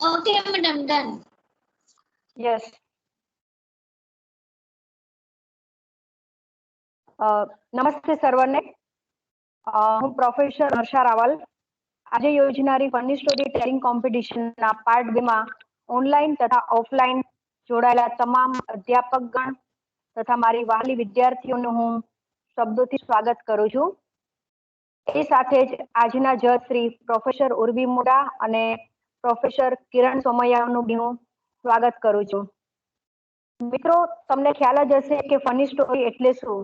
Okay, madam, done. Yes. નમસ્તે સર્વને. હું પ્રોફેસર હર્ષા રાવલ. આજે યોજનારી ફની સ્ટોરી ટેલિંગ કોમ્પિટિશનના પાર્ટ 2 માં ઓનલાઈન તથા ઓફલાઈન જોડાયેલા તમામ અધ્યાપકગણ તથા મારી વહાલી વિદ્યાર્થીઓનું હું શબ્દોથી સ્વાગત કરું છું. એ સાથે જ આજના જજ શ્રી પ્રોફેસર ઉર્વી મોડા અને પ્રોફેસર કિરણ સોમૈયાનું બી હું સ્વાગત કરું છું. મિત્રો, તમને ખ્યાલ જ હશે કે ફની સ્ટોરી એટલે શું,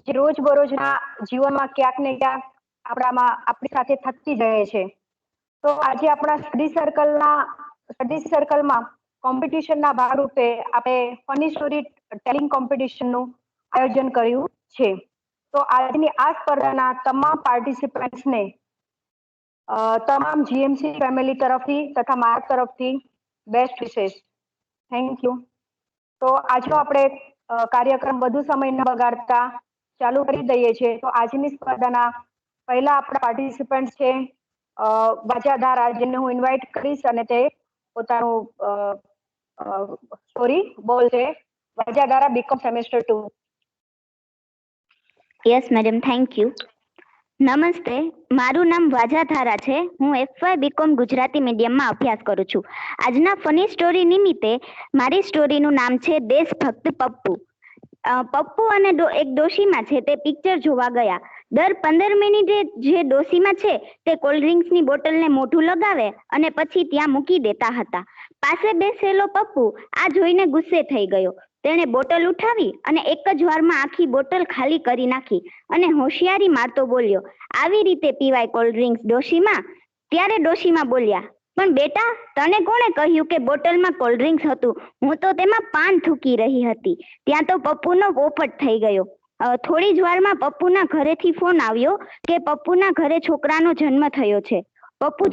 જે રોજબરોજના જીવનમાં ક્યાંક ને ક્યાંક આપણી સાથે થતી રહે છે. તો આજે આપણા સ્ટડી સર્કલમાં કોમ્પિટિશનના ભાગરૂપે આપણે ફની સ્ટોરી ટેલિંગ કોમ્પિટિશનનું આયોજન કર્યું છે. તો આજની આ સ્પર્ધાના તમામ પાર્ટિસિપન્ટ્સને તમામ જીએમસી ફેમિલી તરફથી તથા મારા તરફથી બેસ્ટ વિશેસ. Thank you. તો આજનો આપણે કાર્યક્રમ વધુ સમય ન બગાડતા ચાલુ કરી દઈએ છીએ. તો આજની સ્પર્ધાના પહેલા આપણા પાર્ટિસિપન્ટ છે વાજાધારા, જેને હું ઇન્વાઇટ કરીશ અને તે પોતાનું સ્ટોરી બોલશે. Vajadhara, B Com semester 2. Yes madam, thank you. નમસ્તે, મારું નામ વાજાધારા છે. હું FY બીકોમ ગુજરાતી મીડિયમમાં અભ્યાસ કરું છું. આજના ફની સ્ટોરી નિમિત્તે મારી સ્ટોરીનું નામ છે દેશભક્ત પપ્પુ. પપ્પુ અને એક ડોશીમાં છે તે પિક્ચર જોવા ગયા. દર 15 મિનિટે જે ડોશીમાં છે તે કોલ્ડ ડ્રિંક્સની બોટલને મોઢું લગાવે અને પછી ત્યાં મૂકી દેતા હતા. પાસે બેસેલો પપ્પુ આ જોઈને ગુસ્સે થઈ ગયો. તેણે બોટલ ઉઠાવી અને એક જ વારમાં આખી બોટલ ખાલી કરી નાખી અને હોશિયારી મારતો બોલ્યો, આવી રીતે પીવાય કોલ્ડ ડ્રિંક્સ ડોશીમાં? ત્યારે ડોશીમાં બોલ્યા, પણ બેટા, તને કોણે કહ્યું કે બોટલમાં કોલ્ડ ડ્રિંક્સ હતું? હું તો તેમાં પાન થૂકી રહી હતી. ત્યાં તો પપ્પુનો પોપટ થઈ ગયો. થોડી જ વારમાં પપ્પુના ઘરેથી ફોન આવ્યો કે પપ્પુના ઘરે છોકરાનો જન્મ થયો છે. પપ્પુ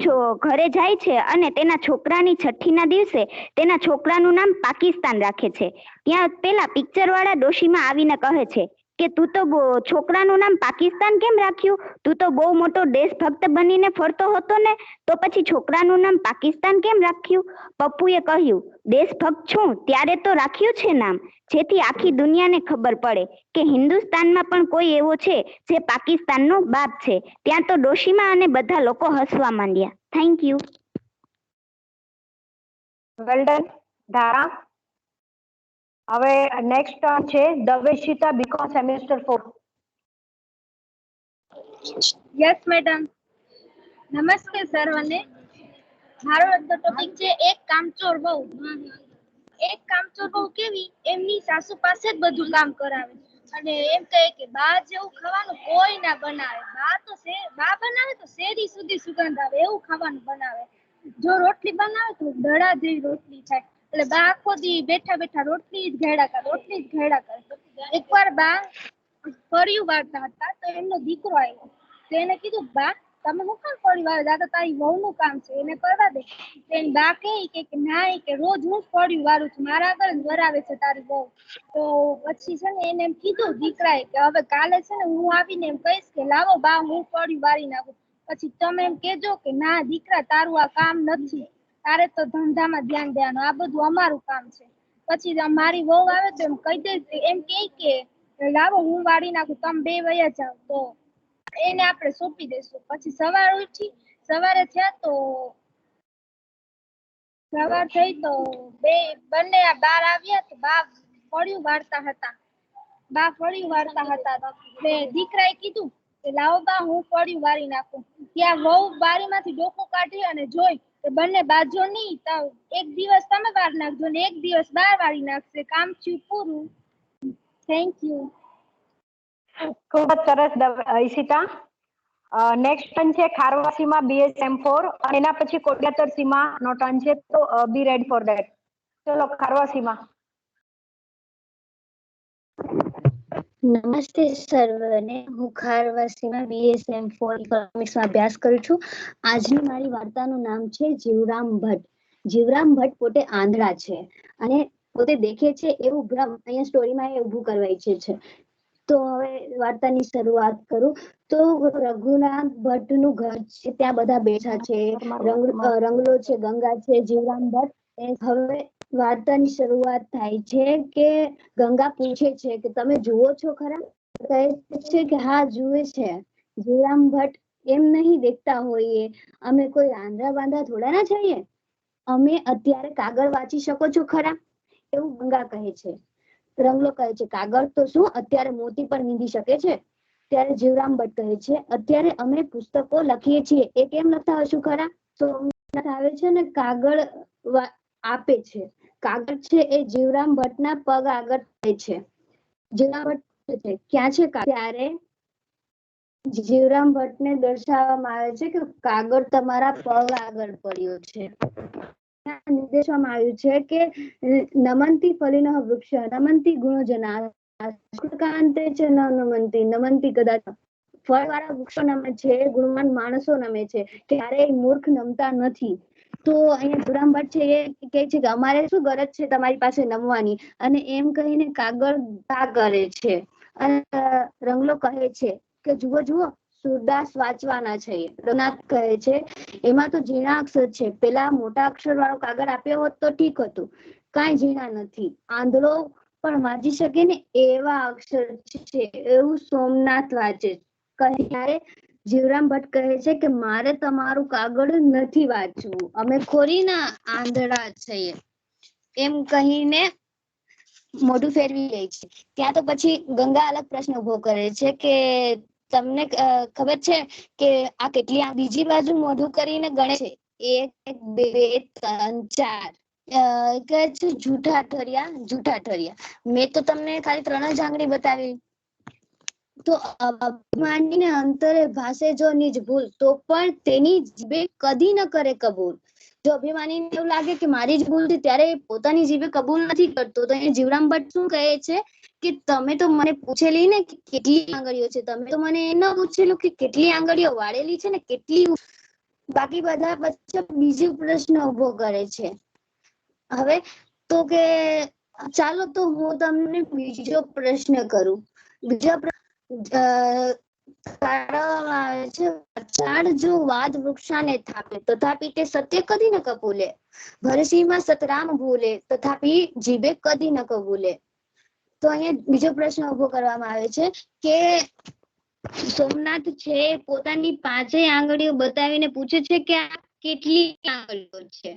ઘરે જાય છે અને તેના છોકરાની છઠ્ઠીના દિવસે તેના છોકરાનું નામ પાકિસ્તાન રાખે છે. ત્યાં પેલા પિક્ચરવાળા ડોશીમાં આવીને કહે છે કે તું તો છોકરાનું નામ પાકિસ્તાન કેમ રાખ્યું? તું તો બહુ મોટો દેશભક્ત બનીને ફરતો હતો ને, તો પછી છોકરાનું નામ પાકિસ્તાન કેમ રાખ્યું? પપ્પુએ કહ્યું, દેશભક્ત છું ત્યારે તો રાખ્યું છે નામ, જેથી આખી દુનિયાને ખબર પડે કે હિન્દુસ્તાનમાં પણ કોઈ એવો છે જે પાકિસ્તાનનો બાપ છે. ત્યાં તો ડોશીમાં અને બધા લોકો હસવા માંડ્યા. Thank you. વેલ ડન ધારા. હવે નેક્સ્ટ છે દવેશિતા, બીકોમ સેમેસ્ટર 4. Yes madam. નમસ્તે સર્વને. મારો ટોપિક છે એક કામચોર બહુ. એક કામચોર બહુ કેવી, એમની સાસુ પાસે જ બધું કામ કરાવે અને એમ કહે કે બા જેવું ખાવાનું કોઈ ના બનાવે. બા બનાવે તો શેરી સુધી સુગંધ આવે એવું ખાવાનું બનાવે. જો રોટલી બનાવે તો દડા જેવી રોટલી થાય. એટલે બા આખો દી બેઠા બેઠા રોટલી જ ઘેડા કરે. એકવાર બા ફળિયું વાળતા હતા તો એમનો દીકરો આવ્યો. તો એને કીધું, બા તમે શું કામ ફળિયું વાળો? આ તો તારી વહુનું કામ છે, એને કરવા દે. એની બા કે ના, કે રોજ હું ફળિયું વાળું છું, મારા આગળ જ વરાવે છે તારી વહુ. તો પછી છે ને એને એમ કીધું દીકરાએ કે હવે કાલે છે ને હું આવીને એમ કહીશ કે લાવો બા હું ફળિયું વાળી નાખું. પછી તમે એમ કેજો કે ના દીકરા, તારું આ કામ નથી, તારે તો ધંધામાં ધ્યાન દેવાનું, આ બધું અમારું કામ છે. પછી મારી વહુ આવે તો એમ કહી દે, એમ કે લાવો હું વાળી નાખું, તમે બે વયા જાવ. તો એને આપણે સોંપી દેશું. પછી સવારે થયા તો સવાર થઈ તો બંને બહાર આવ્યા તો બા ફળિયું વાળતા હતા. દીકરાએ કીધું કે લાવો બા હું ફળિયું વાળી નાખું. ત્યાં વહુ બારીમાંથી ડોકું કાઢી અને જોઈ કે બંને બાજો નહીં, એક દિવસ તમે વાર નાખજો ને એક દિવસ બા વાળી નાખશે. કામ થયું પૂરું. Thank you. ખૂબ જ સરસ ઈશિતા. નેક્સ્ટ ટર્ન છે ખારવાસીમાં BSM 4 અને એના પછી કોડિયાતર સીમાનો ટર્ન છે. તો બી રેડી ફોર ધેટ. ચલો ખારવાસીમાં. નમસ્તે સર્વને. હું ખારવાસીમાં BSM 4 ઇકોનોમિક્સમાં અભ્યાસ કરું છું. આજની મારી વાર્તાનું નામ છે જીવરામ ભટ્ટ. જીવરામ ભટ્ટ પોતે આંધળા છે અને પોતે દેખે છે એવું ભ્રમ અહીંયા સ્ટોરીમાં એ ઊભું કરવા ઈચ્છે છે. તો હવે વાર્તાની શરૂઆત કરું. તો રઘુનાથ ભટ્ટનું ઘર છે, ત્યાં બધા બેઠા છે. રંગલો છે, ગંગા છે, જીવરામ ભટ્ટ. હવે વાર્તાની શરૂઆત થાય છે કે ગંગા પૂછે છે કે તમે જુઓ છો ખરા? કહે છે કે હા જુએ છે. જીવરામ ભટ્ટ એમ નહીં દેખતા હોઈએ, અમે કોઈ આંધળા બાંધા થોડા ના છીએ. અમે અત્યારે કાગળ વાંચી શકો છો ખરા? એવું ગંગા કહે છે. રંગલો કહે છે કાગળ તો શું અત્યારે મોતી પર વીંધી શકે છે. ત્યારે જીવરામ ભટ્ટ કહે છે અત્યારે અમે પુસ્તકો લખીએ છીએ, એ કેમ લખતા હશું ખરા? તો આવે છે ને કાગળ આપે છે. કાગળ છે એ જીવરામ ભટ્ટના પગ આગળ થાય છે. જીવરામ ભટ્ટ ક્યાં છે? ત્યારે જીવરામ ભટ્ટને દર્શાવવામાં આવે છે કે કાગળ તમારા પગ આગળ પડ્યો છે. નિર્દેશવામાં આવ્યું છે કે નમંતી ફલિનઃ વૃક્ષ નમંતી ગુણોજના કાંતે છે ન નમંતી નમંતી કદાચ. ફળવાળા વૃક્ષો નમે છે, ગુણવાન માણસો નમે છે, ક્યારેય મૂર્ખ નમતા નથી. તો અહીંયા જીવરામ ભટ્ટ છે એ કહે છે કે અમારે શું ગરજ છે તમારી પાસે નમવાની, અને એમ કહીને કાગળ કરે છે. અને રંગલો કહે છે કે જુઓ જુઓ સુરદાસ વાંચવાના છે. રઘુનાથ કહે છે એમાં તો ઝીણા અક્ષર છે, પેલા મોટા અક્ષર વાળો કાગળ આપ્યો હોત તો ઠીક હતું. કાંઈ ઝીણા નથી, આંધળો પણ વાંચી શકે ને એવા અક્ષર છે. એવું સોમનાથ વાંચે. ત્યારે જીવરામ ભટ્ટ કહે છે કે મારે તમારું કાગળ નથી વાંચવું, અમે ખોરીના આંધળા છીએ. એમ કહીને મોઢું ફેરવી લે છે. ત્યાં તો પછી ગંગા અલગ પ્રશ્ન ઉભો કરે છે કે તમને ખબર છે કે આ કેટલી બીજી બાજુ મોઢું કરીને ગણે છે? 1 2 3 4. કહે છે જૂઠા ઠર્યા. મેં તો તમને ખાલી 3 જ આંગળી બતાવી. તો અભિમાનીને અંતરે ભાસે જો નિજ ભૂલ, તો પણ તેની જીભે કદી ન કરે કબૂલ. જો અભિમાનીને એવું લાગે કે મારી જ ભૂલ હતી, ત્યારે પોતાની જીભે કબૂલ નથી કરતો. તો અહીંયા જીવરામ ભટ્ટ શું કહે છે કે તમે તો મને પૂછેલી ને કેટલી આંગળીઓ છે, તમે તો મને ન પૂછેલું કે કેટલી આંગળીઓ વાળેલી છે ને કેટલી. બાકી બધા પછી બીજો પ્રશ્ન ઉભો કરે છે. હવે તો કે ચાલો તો હું તમને બીજો પ્રશ્ન કરું. ઝાડ જો વાદ વૃક્ષાને થાપે, તથાપી તે સત્ય કદી ન કબૂલે. ભરસીમાં સતરામ ભૂલે, તથાપી જીભે કદી ન કબૂલે. તો અહીંયા બીજો પ્રશ્ન ઉભો કરવામાં આવે છે કે સોમનાથ છે પોતાની 5 આંગળીઓ બતાવીને પૂછે છે કે આ કેટલી આંગળીઓ છે?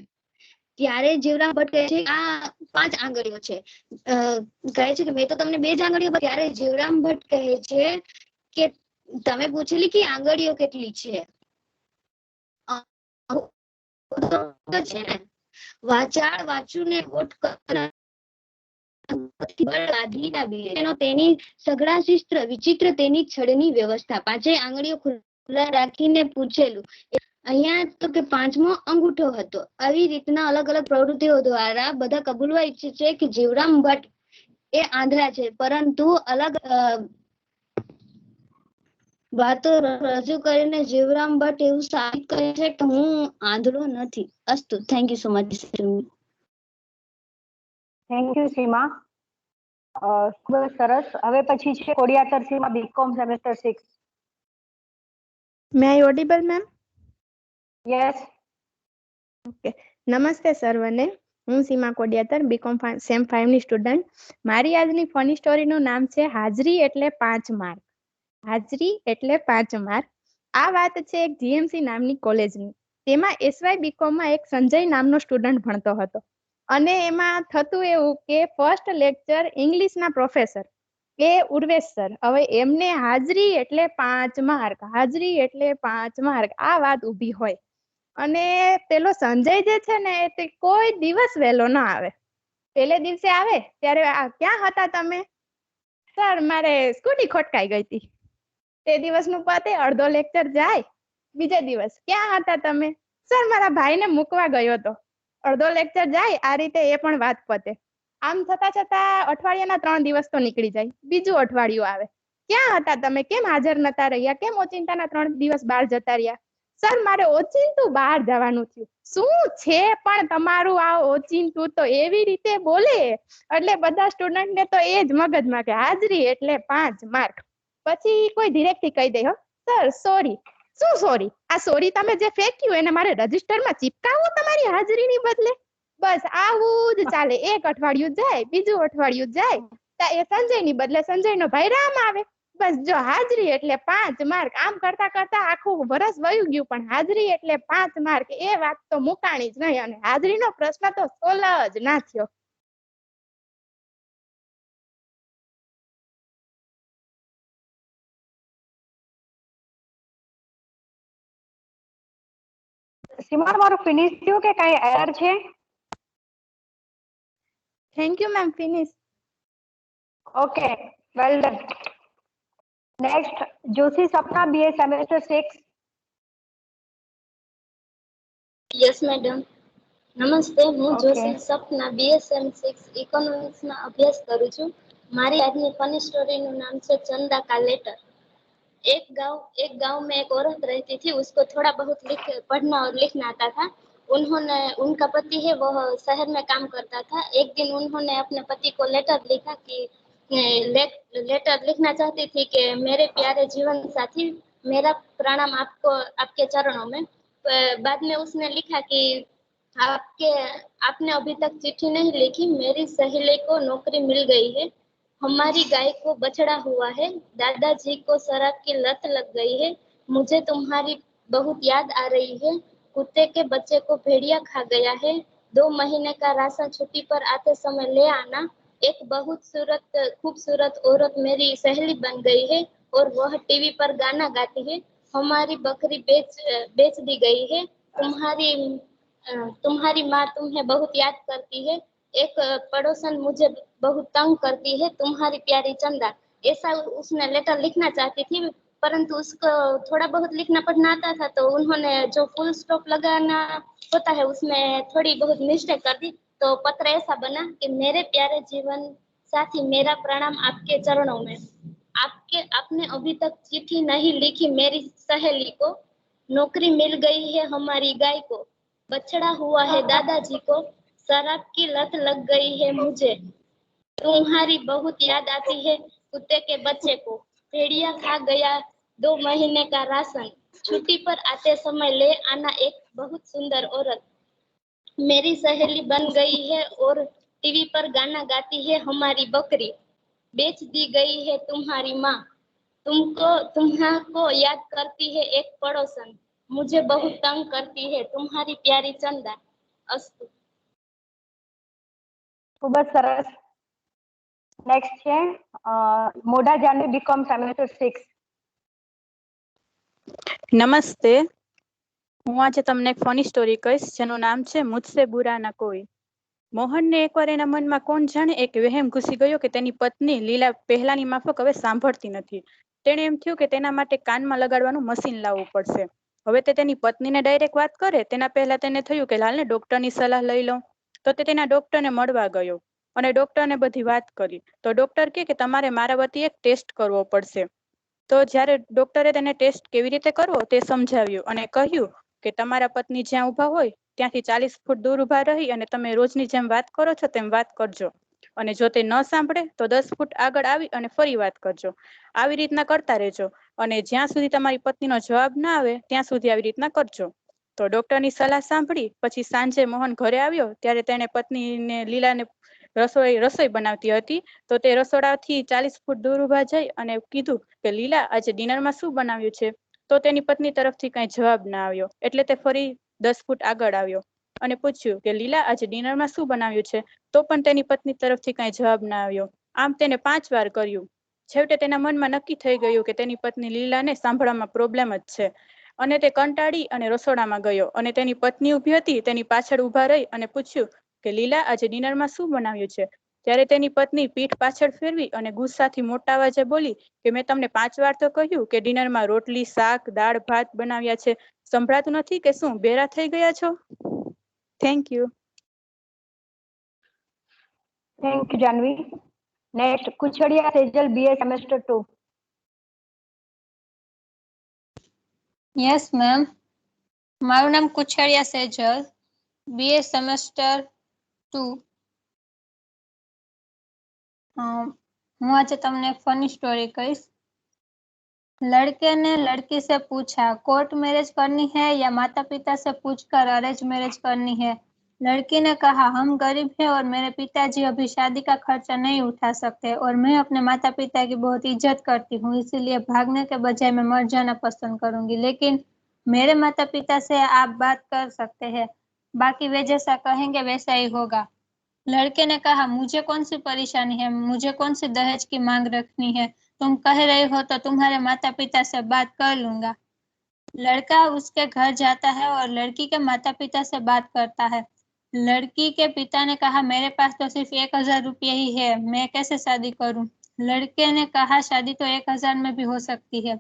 ત્યારે જીવરામ ભટ્ટ કહે છે આ 5 આંગળીઓ છે. કહે છે કે મેં તો તમને 2 જ આંગળીઓ. ત્યારે જીવરામ ભટ્ટ કહે છે કે તમે પૂછેલી કે આંગળીઓ કેટલી છે? છે ને વાચાળ વાંચું ને હોઠ તેની સઘળા શિસ્ત્ર વિચિત્ર તેની છડની વ્યવસ્થા. 5 આંગળીઓ ખુલ્લા રાખીને પૂછેલું. અહીંયા તો કે 5મો અંગૂઠો હતો. આવી રીતના અલગ અલગ પ્રવૃત્તિઓ દ્વારા બધા કબૂલવા ઈચ્છે છે કે જીવરામ ભટ્ટ એ આંધળા છે, પરંતુ અલગ વાતો રજૂ કરીને જીવરામ ભટ્ટ એવું સાબિત કરે છે કે હું આંધળો નથી. અસ્તુ. Thank you so much. Thank you Seema. ખૂબ જ સરસ. હવે પછી છે Kodiyatar Seema, B Com semester 6. May I audible ma'am? Yes. Okay. નમસ્તે સર્વને. હું સીમા કોડિયાતર, બીકોમ સેમ 5 ની સ્ટુડન્ટ. મારી આજની ફની સ્ટોરીનું નામ છે હાજરી એટલે 5 માર્ક. હાજરી એટલે 5 માર્ક. આ વાત છે એક જીએમસી નામની કોલેજની. તેમાં એસવાય બીકોમમાં એક સંજય નામનો સ્ટુડન્ટ ભણતો હતો. અને એમાં થતું એવું કે ફર્સ્ટ લેક્ચર ઇંગ્લિશના પ્રોફેસર એ ઉર્વેશ સર, હવે એમને હાજરી એટલે 5 માર્ક, હાજરી એટલે 5 માર્ક, આ વાત ઊભી હોય. અને પેલો સંજય જે છે ને તે કોઈ દિવસ વહેલો ના આવે. પેલે દિવસે આવે ત્યારે ક્યાં હતા તમે? સર મારે સ્કૂટી ખોટકાઈ ગઈ હતી. તે દિવસનું પતે, અડધો લેક્ચર જાય. બીજે દિવસ ક્યાં હતા તમે? સર મારા ભાઈને મૂકવા ગયો હતો. અડધો લેક્ચર જાય. આ રીતે એ પણ વાત પતે. આમ છતાં અઠવાડિયાના 3 દિવસ તો નીકળી જાય. બીજું અઠવાડિયું આવે. ક્યાં હતા તમે? કેમ હાજર નતા રહ્યા? કેમ ઓચિંતાના 3 દિવસ બહાર જતા રહ્યા? સર મારે ઓચિંતું બહાર જવાનું થયું. શું છે પણ તમારું આ ઓચિંતું તો એવી રીતે બોલે એટલે બધા સ્ટુડન્ટ ને તો એ જ મગજમાં કે હાજરી એટલે 5 માર્ક. પછી કોઈ ધીરેકથી કહી દે, હો સર સોરી. શું સોરી? આ સોરી તમે જે ફેંક્યું એને મારે રજીસ્ટરમાં ચિપકાવવું તમારી હાજરીની બદલે? બસ આવું જ ચાલે. એક અઠવાડિયું જાય, બીજું અઠવાડિયું જાય, એ સંજયની બદલે સંજયનો ભાઈ રામ આવે. બસ જો હાજરી એટલે 5 માર્ક. આમ કરતા કરતા આખું વર્ષ વયું ગયું, પણ હાજરી એટલે 5 માર્ક એ વાત તો મુકાણી જ નહીં, અને હાજરીનો પ્રશ્ન તો સોલ્વ જ ના થયો. સીમા, તમારું ફિનિશ થયું કે કઈ એરર છે? Thank you ma'am, finish. Okay, well done. Next Joshi Sapna, BA semester 6. Yes madam. નમસ્તે, હું Okay. જોશી સપના BSM 6 ઇકોનોમિક્સમાં અભ્યાસ કરું છું. મારી આજની ફની સ્ટોરીનું નામ છે चंदा का लेटर। एक गांव में एक औरत रहती थी। उसको थोड़ा बहुत पढ़ना और लिखना आता था। उनका पति है वह शहर में काम करता था। एक दिन उन्होंने अपने पति को लेटर लिखा कि लेटर लिखना चाहती थी कि मेरे प्यारे जीवन साथी, मेरा प्रणाम आपको, आपके चरणों में। बाद में उसने लिखा कि आपने अभी तक चिट्ठी नहीं लिखी। मेरी सहेली को नौकरी मिल गई है। हमारी गाय को बछड़ा हुआ है। दादाजी को शराब की लत लग गई है। मुझे तुम्हारी बहुत याद आ रही है। कुत्ते के बच्चे को भेड़िया खा गया है। 2 महीने का राशन छुट्टी पर आते समय ले आना। एक बहुत खूबसूरत औरत मेरी सहेली बन गई है और वह टीवी पर गाना गाती है। हमारी बकरी बेच दी गई है। तुम्हारी माँ तुम्हें बहुत याद करती है। एक पड़ोसन मुझे बहुत तंग करती है। तुम्हारी प्यारी चंदा। ऐसा उसने लेटर लिखना चाहती थी, परंतु उसको थोड़ा बहुत लिखना पढ़ना आता था, तो उन्होंने जो फुल स्टॉप लगाना होता है उसमें थोड़ी बहुत मिस्टेक कर दी। तो पत्र ऐसा बना कि मेरे प्यारे जीवन साथी, मेरा प्रणाम आपके चरणों में। आपने अभी तक चिट्ठी नहीं लिखी मेरी सहेली को। नौकरी मिल गई है हमारी गाय को। बछड़ा हुआ है दादाजी को। शराब की लत लग गई है मुझे। तुम्हारी बहुत याद आती है। कुत्ते के बच्चे को भेड़िया खा गया। 2 महीने का राशन छुट्टी पर आते समय ले आना। एक बहुत सुंदर औरत मेरी सहेली बन गई है और टीवी पर गाना गाती है। हमारी बकरी बेच दी गई है। तुम्हारी माँ तुम्हाको याद करती है। एक पड़ोसन मुझे बहुत तंग करती है। तुम्हारी प्यारी चंदा। अस्तु। ખૂબ જ સરસ. નેક્સ્ટ છે મોઢા જાનવી, BCom સેમેસ્ટર 6. નમસ્તે, હું આજે તમને એક ફની સ્ટોરી કહીશ જેનું નામ છે મુझसे बुरा न कोई। મોહનને એકવાર એના મનમાં કોણ જાણે એક વહેમ ઘૂસી ગયો કે તેની પત્ની લીલા પહેલાની માફક હવે સાંભળતી નથી. તેણે એમ થયું કે તેના માટે કાનમાં લગાડવાનું મશીન લાવવું પડશે. હવે તે તેની પત્નીને ડાયરેક્ટ વાત કરે તેના પહેલા તેને થયું કે લાલને ડોક્ટરની સલાહ લઈ લઉં. તો તે તેના ડોક્ટરને મળવા ગયો અને ડોક્ટરને બધી વાત કરી. તો ડોક્ટર કહે કે તમારે મારા વતી એક ટેસ્ટ કરવો પડશે. તો જ્યારે ડોક્ટરે તેને ટેસ્ટ કેવી રીતે કરવો તે સમજાવ્યું અને કહ્યું કે તમારા પત્ની જ્યાં ઊભા હોય ત્યાંથી 40 ફૂટ દૂર ઊભા રહી અને તમે રોજની જેમ વાત કરો છો તેમ વાત કરજો, અને જો તે ન સાંભળે તો 10 ફૂટ આગળ આવી અને ફરી વાત કરજો. આવી રીતના કરતા રહેજો અને જ્યાં સુધી તમારી પત્નીનો જવાબ ના આવે ત્યાં સુધી આવી રીતના કરજો. તો ડોક્ટરની સલાહ સાંભળી પછી સાંજે મોહન ઘરે આવ્યો ત્યારે તેણે પત્નીને લીલાને રસોઈ બનાવતી હતી. તો તે રસોડાથી 40 ફૂટ દૂર ઊભા જઈ અને કીધું કે લીલા આજે ડિનરમાં શું બનાવ્યું છે? તો તેની પત્ની તરફથી કઈ જવાબ ના આવ્યો એટલે તે ફરી 10 ફૂટ આગળ આવ્યો અને પૂછ્યું કે લીલા આજે ડિનરમાં શું બનાવ્યું છે? તો પણ તેની પત્ની તરફથી કઈ જવાબ ના આવ્યો. આમ તેને 5 વાર કર્યું. છેવટે તેના મનમાં નક્કી થઈ ગયું કે તેની પત્ની લીલાને સાંભળવામાં પ્રોબ્લેમ જ છે અને તે કંટાળી અને રસોડામાં ગયો અને તેની પત્ની ઊભી હતી તેની પાછળ ઊભા રહી અને પૂછ્યું કે લીલા આજે ડિનરમાં શું બનાવ્યું છે? ત્યારે તેની પત્ની પીઠ પાછળ ફેરવી અને ગુસ્સાથી મોટા અવાજે બોલી કે મેં તમને 5 વાર તો કહ્યું કે ડિનરમાં રોટલી, શાક, દાળ, ભાત બનાવ્યા છે. સંભળાતું નથી કે શું બેરા થઈ ગયા છો? Thank you. Thank you Janvi. Next Kuchhadiya Sejal, BA semester 2. Yes, ma'am. મારું નામ કુછડિયા સેજલ, BA સેમેસ્ટર 2। હું આજે તમને એક ફની સ્ટોરી કહીશ। लड़के ने लड़की से पूछा, कोर्ट मैरिज करनी है या माता पिता से पूछकर अरेंज मैरिज करनी है। लड़की ने कहा, हम गरीब हैं और मेरे पिताजी अभी शादी का खर्चा नहीं उठा सकते और मैं अपने माता पिता की बहुत इज्जत करती हूँ, इसीलिए भागने के बजाय मैं मर जाना पसंद करूंगी। लेकिन मेरे माता पिता से आप बात कर सकते हैं, बाकी वे जैसा कहेंगे वैसा ही होगा। लड़के ने कहा, मुझे कौन सी परेशानी है, मुझे कौन सी दहेज की मांग रखनी है, तुम कह रहे हो तो तुम्हारे माता पिता से बात कर लूंगा। लड़का उसके घर जाता है और लड़की के माता पिता से बात करता है। लड़की के पिता ने कहा, मेरे पास तो सिर्फ 1000 रुपये ही है, मैं कैसे शादी करूं। लड़के ने कहा, शादी तो 1000 में भी हो सकती है।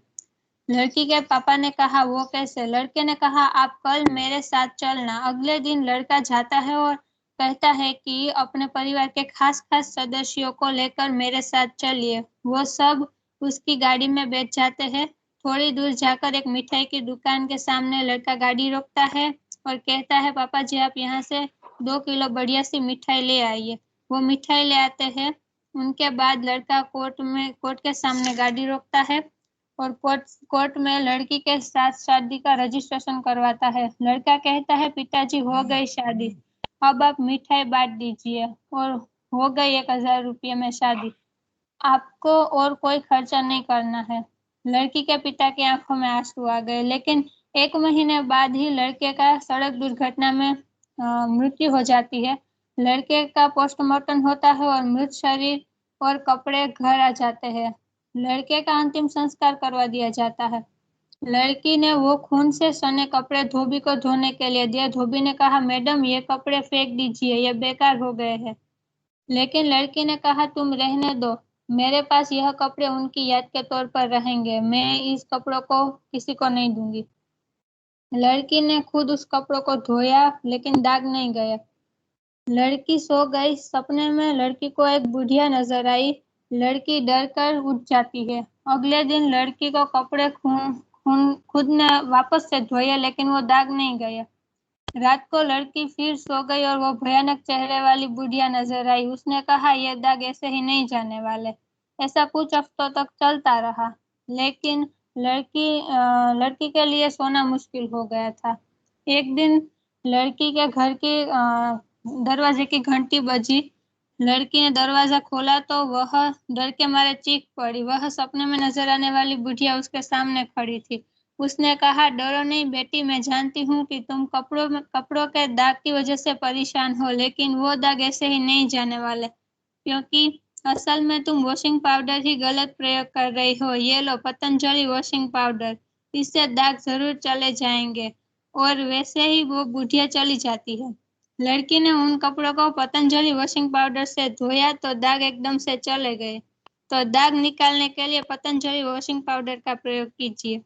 लड़की के पापा ने कहा, वो कैसे। लड़के ने कहा, आप कल मेरे साथ चलना। अगले दिन लड़का जाता है और कहता है कि अपने परिवार के खास खास सदस्यों को लेकर मेरे साथ चलिए। वो सब उसकी गाड़ी में बैठ जाते हैं। थोड़ी दूर जाकर एक मिठाई की दुकान के सामने लड़का गाड़ी रोकता है और कहता है, पापा जी आप यहाँ से 2 किलो बढ़िया सी मिठाई ले आइए। वो मिठाई ले आते हैं। उनके बाद लड़का कोर्ट के सामने गाड़ी रोकता है और कोर्ट में लड़की के साथ शादी का रजिस्ट्रेशन करवाता है। लड़का कहता है, पिताजी हो गई शादी, अब आप मिठाई बांट दीजिए और हो गई 1000 रुपये में शादी, आपको और कोई खर्चा नहीं करना है। लड़की के पिता की आंखों में आंसू आ गए। लेकिन 1 महीने बाद ही लड़के का सड़क दुर्घटना में मृत्यु हो जाती है। लड़के का पोस्टमार्टम होता है और मृत शरीर और कपड़े घर आ जाते हैं। लड़के का अंतिम संस्कार करवा दिया जाता है। लड़की ने वो खून से सने कपड़े धोबी को धोने के लिए दिए। धोबी ने कहा, मैडम ये कपड़े फेंक दीजिए, ये बेकार हो गए हैं। लेकिन लड़की ने कहा, तुम रहने दो, मेरे पास यह कपड़े उनकी याद के तौर पर रहेंगे, मैं इस कपड़ों को किसी को नहीं दूंगी। लड़की ने खुद उस कपड़ों को धोया लेकिन दाग नहीं गया। लड़की सो गई। सपने में लड़की को एक बुढ़िया नजर आई। लड़की डर कर उठ जाती है। अगले दिन लड़की को कपड़े खुद ने वापस से धोए लेकिन वो दाग नहीं गया। रात को लड़की फिर सो गई और वो भयानक चेहरे वाली बुढ़िया नजर आई। उसने कहा, ये दाग ऐसे ही नहीं जाने वाले। ऐसा कुछ हफ्तों तक चलता रहा, लेकिन लड़की के लिए सोना मुश्किल हो गया था। एक दिन लड़की के घर की दरवाजे की घंटी बजी। लड़की ने दरवाजा खोला तो वह डर के मारे चीख पड़ी। वह सपने में नजर आने वाली बुढ़िया उसके सामने खड़ी थी। उसने कहा, डरो नहीं बेटी, मैं जानती हूँ कि तुम कपड़ों के दाग की वजह से परेशान हो, लेकिन वो दाग ऐसे ही नहीं जाने वाले, क्योंकि असल में तुम वॉशिंग पाउडर ही गलत प्रयोग कर रही हो। ये लो पतंजलि वॉशिंग पाउडर, इससे दाग जरूर चले जाएंगे। और वैसे ही वो बुढ़िया चली जाती है। लड़की ने उन कपड़ों को पतंजलि वॉशिंग पाउडर से धोया तो दाग एकदम से चले गए। तो दाग निकालने के लिए पतंजलि वॉशिंग पाउडर का प्रयोग कीजिए।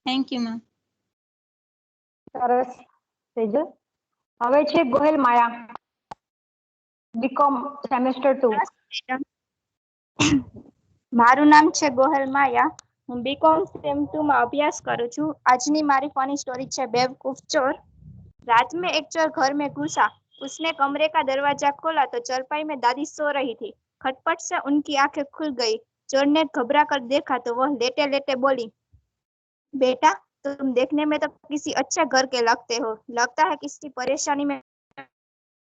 Thank you ma'am. સરસ સેજલ। હવે છે ગોહેલ માયા, બીકોમ સેમેસ્ટર 2। મારું નામ છે ગોહેલ માયા, હું બીકોમ સેમ 2 માં અભ્યાસ કરું છું। આજની મારી ફની સ્ટોરી છે बेवकूफ चोर। रात में एक चोर घर में घुसा। उसने कमरे का दरवाजा खोला तो चारपाई में दादी सो रही थी। खटपट से उनकी आंखें खुल गई। चोर ने घबरा कर देखा तो वह लेटे लेटे बोली, बेटा तुम देखने में तो किसी अच्छे घर के लगते हो, लगता है किसी परेशानी में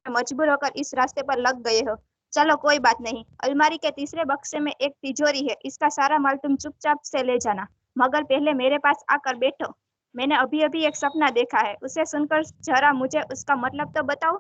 मजबूर होकर इस रास्ते पर लग गए हो। चलो कोई बात नहीं, अलमारी के तीसरे बक्से में एक तिजोरी है, इसका सारा माल तुम चुपचाप से ले जाना, मगर पहले मेरे पास आकर बैठो। मैंने अभी अभी एक सपना देखा है, उसे सुनकर जरा मुझे उसका मतलब तो बताओ।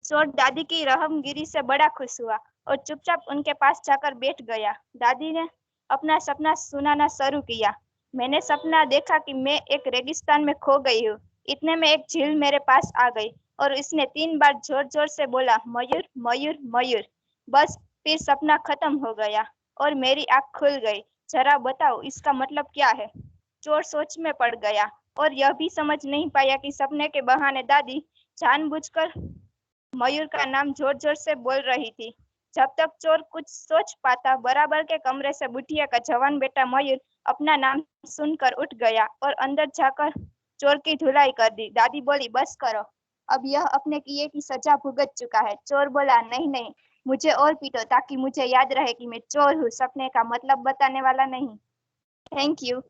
चोर दादी की रहमगिरी से बड़ा खुश हुआ और चुपचाप उनके पास जाकर बैठ गया। दादी ने अपना सपना सुनाना शुरू किया। मैंने सपना देखा कि मैं एक रेगिस्तान में खो गई हूँ। इतने में एक झील मेरे पास आ गई और इसने 3 बार जोर जोर से बोला, मयूर मयूर मयूर। बस फिर सपना खत्म हो गया और मेरी आंख खुल गई। जरा बताओ इसका मतलब क्या है। चोर सोच में पड़ गया और यह भी समझ नहीं पाया कि सपने के बहाने दादी जानबूझकर मयूर का नाम जोर जोर से बोल रही थी। जब तक चोर कुछ सोच पाता, बराबर के कमरे से बुढ़िया का जवान बेटा मयूर अपना नाम सुनकर उठ गया और अंदर जाकर चोर की धुलाई कर दी। दादी बोली बस करो, अब यह अपने किए की सजा भुगत चुका है। चोर बोला नहीं नहीं, मुझे और पीटो ताकि मुझे याद रहे कि मैं चोर हूँ, सपने का मतलब बताने वाला नहीं। Thank you.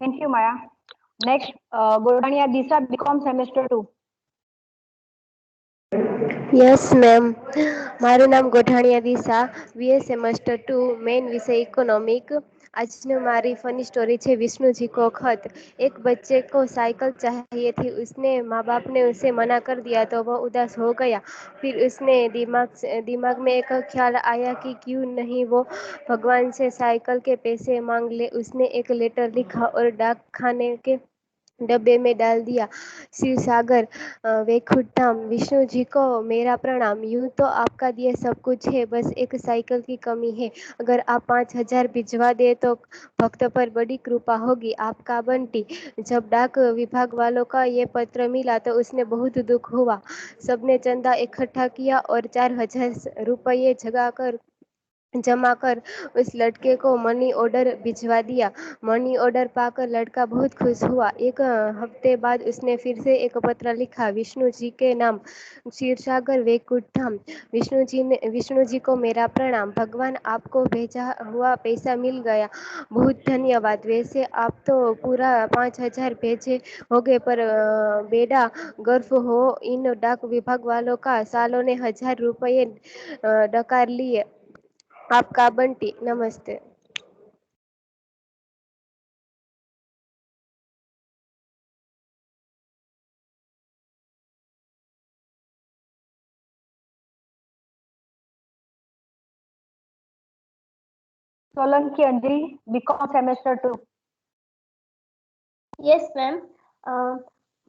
Thank you, Maya. Next, Godania Disha, BCom Semester 2. Yes ma'am, મારું નામ ગોઠાણીયા દિશા, બીએ સેમેસ્ટર 2, मेन विषय इकोनॉमिक। आज हमारी फनी स्टोरी है विष्णु जी को खत। एक बच्चे को साइकिल चाहिए थी, उसने माँ बाप ने उसे मना कर दिया तो वह उदास हो गया। फिर उसने दिमाग में एक ख्याल आया कि क्यों नहीं वो भगवान से साइकिल के पैसे मांग ले। उसने एक लेटर लिखा और डाक खाने के डब्बे में डाल दिया। शिव सागर वैकुंठम, विष्णु जी को मेरा प्रणाम। यूं तो आपका दिए सब कुछ है, बस एक साइकिल की कमी है। अगर आप 5,000 भिजवा दे तो भक्त पर बड़ी कृपा होगी। आपका बंटी। जब डाक विभाग वालों का ये पत्र मिला तो उसने बहुत दुख हुआ। सबने चंदा इकट्ठा किया और 4,000 रुपये जमा कर उस लड़के को मनी ऑर्डर भिजवा दिया। मनी ऑर्डर पाकर लड़का बहुत खुश हुआ। एक हफ्ते बाद उसने फिर से एक पत्र लिखा, विष्णु जी के नाम, क्षीरसागर वैकुंठम। विष्णु जी को मेरा प्रणाम। भगवान आपको भेजा हुआ पैसा मिल गया, बहुत धन्यवाद। वैसे आप तो पूरा 5,000 भेजे होगे, पर बेटा गर्व हो इन डाक विभाग वालों का, सालों ने 1,000 रुपये डकार लिए। आपका बंटी। नमस्ते। Solanki Anjali, BCom Semester 2. Yes ma'am,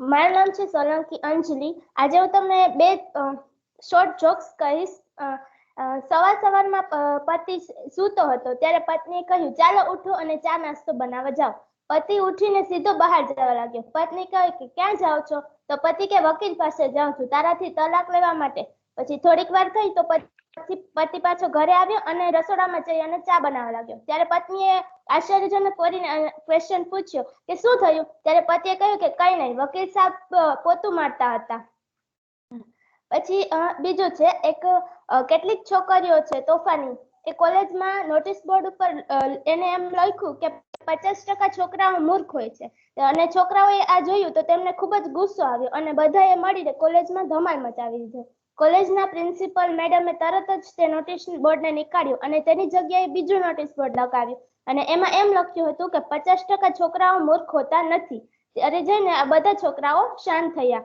મારું નામ છે સોલંકી અંજલિ. આજે હું તમને બે શોર્ટ જોક્સ કહીશ. સવારમાં પતિ સૂતો હતો ત્યારે પત્નીએ કહ્યું ચાલો ઉઠો અને ચા નાસ્તો બનાવવા જાઓ. પતિ ઉઠીને સીધો બહાર જવા લાગ્યો. પત્ની કહે કે ક્યાં જાઓ છો? તો પતિ કે વકીલ પાસે જાઉં છું, તારાથી તલાક લેવા માટે. પછી થોડીક વાર થઈ તો પતિ પાછો ઘરે આવ્યો અને રસોડામાં જઈ અને ચા બનાવવા લાગ્યો. ત્યારે પત્નીએ આશ્ચર્યજનક કરીને ક્વેશ્ચન પૂછ્યો કે શું થયું? ત્યારે પતિએ કહ્યું કે કઈ નહીં, વકીલ સાહેબ પોતું મારતા હતા. પછી બીજું છે, કેટલીક છોકરીઓ છે તોફાની, એ કોલેજમાં નોટિસ બોર્ડ ઉપર એને એમ લખ્યું કે 50% છોકરાઓ મૂર્ખ હોય છે. અને છોકરાઓએ આ જોયું તો તેમને ખૂબ જ ગુસ્સો આવ્યો અને બધાએ મળીને કોલેજમાં ધમાલ મચાવી દીધો. કોલેજના પ્રિન્સિપલ મેડમે તરત જ તે નોટિસ બોર્ડને નીકાળ્યું અને તેની જગ્યાએ બીજું નોટિસ બોર્ડ લગાવ્યું અને એમાં એમ લખ્યું હતું કે 50% છોકરાઓ મૂર્ખ હોતા નથી. ત્યારે જઈને આ બધા છોકરાઓ શાંત થયા.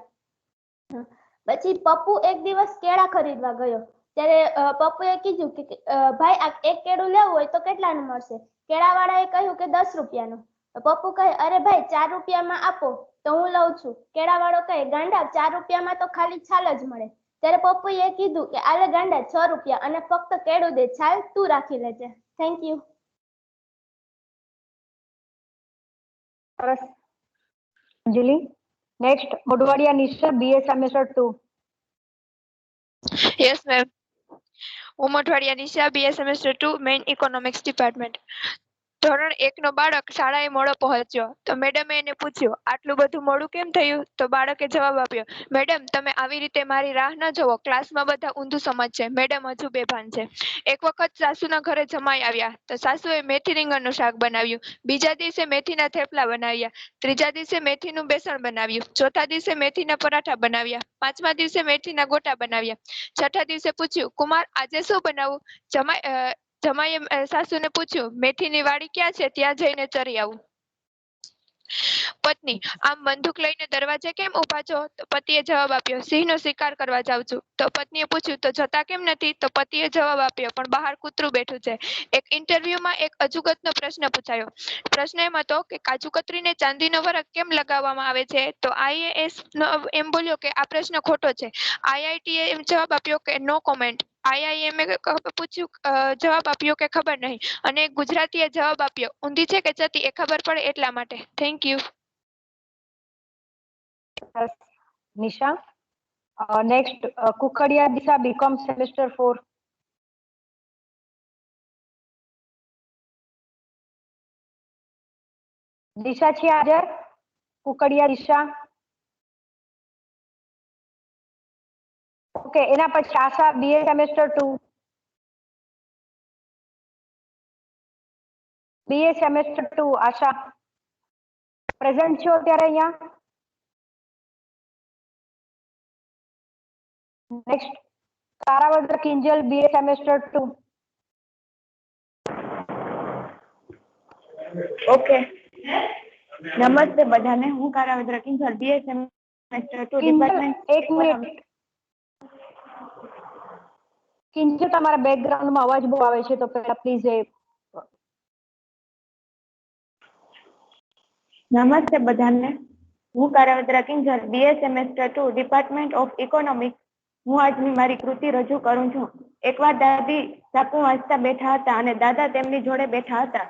પછી પપ્પુ એક દિવસ કેળા ખરીદવા ગયો. ત્યારે પપ્પુએ કીધું કે ભાઈ આ એક કેળું લેવું હોય તો કેટલાનું મળશે? કેળાવાળાએ કહ્યું કે 10 રૂપિયાનું. પપ્પુ કહે અરે ભાઈ 4 રૂપિયામાં આપો તો હું લઉં છું. કેળાવાળો કહે ગાંડા 4 રૂપિયામાં તો ખાલી છાલ જ મળે. ત્યારે પપ્પુએ કીધું કે આલે ગાંડા 6 રૂપિયા અને ફક્ત કેળું દે, છાલ તું રાખી લેજે. Thank you. સરસ Anjali. Next Modhwadiya Nisha, BA Semester 2. Yes, ma'am. હું Modhwadiya Nisha, BA Semester 2, main economics department. ધોરણ 1 નો બાળક શાળાએ મોડો પહોંચ્યો તો મેડમે એને પૂછ્યું આટલું બધું મોડું કેમ થયું? તો બાળકે જવાબ આપ્યો, મેડમ તમે આવી રીતે મારી રાહ ન જોવો, ક્લાસમાં બધા ઊંધું સમજશે. મેડમ હજુ બેભાન છે. એક વખત સાસુના ઘરે જમાઈ આવ્યા તો સાસુએ મેથી રીંગણનું શાક બનાવ્યું. બીજા દિવસે મેથીના થેપલા બનાવ્યા. ત્રીજા દિવસે મેથીનું બેસણ બનાવ્યું. ચોથા દિવસે મેથીના પરાઠા બનાવ્યા. પાંચમા દિવસે મેથીના ગોટા બનાવ્યા. છઠ્ઠા દિવસે પૂછ્યું કુમાર આજે શું બનાવું? જમાઈએ સાસુને પૂછ્યું મેથીની વાડી ક્યાં છે, ત્યાં જઈને ચરી આવું. પત્ની આમ બંદૂક લઈને દરવાજે કેમ ઊભા છો? તો પતિએ જવાબ આપ્યો સિંહનો શિકાર કરવા જાઉં છું. તો પત્નીએ પૂછ્યું તો જતા કેમ નથી? તો પતિએ જવાબ આપ્યો પણ બહાર કૂતરું બેઠું છે. એક ઇન્ટરવ્યુમાં એક અજુગતનો પ્રશ્ન પૂછાયો. પ્રશ્ન એમ હતો કે કાજુ કતરીને ચાંદીનો વરખ કેમ લગાવવામાં આવે છે? તો IAS એમ બોલ્યો કે આ પ્રશ્ન ખોટો છે. IIT એમ જવાબ આપ્યો કે નો કોમેન્ટ. IIM પૂછ્યું જવાબ આપ્યો કે ખબર નહીં. અને ગુજરાતીએ જવાબ આપ્યો ઊંધી છે કે ચતી એ ખબર પડે એટલા માટે. Thank you. Nisha. Next Kukadiya Disha, BCom Semester 4. Disha છે હાજર? કુકડિયા દિશા. ઓકે, એના પછી Asha, BA semester 2. BA semester 2 Asha present છો અત્યારે અહીંયા? Next Taravadra Kinjal, BA semester 2. Okay, નમસ્તે બધાને. હું Karavadra Kinjal, BA semester 2 department. એક મિનિટ કિંજલ, તમારા બેકગ્રાઉન્ડમાં અવાજ બહુ આવે છે, તો પહેલા પ્લીઝ નમસ્તે બધાને. હું Karavadra Kinjal, BA semester 2 department of economics. હું આજની મારી કૃતિ રજૂ કરું છું. એકવાર દાદી સાપુ વાંચતા બેઠા હતા અને દાદા તેમની જોડે બેઠા હતા.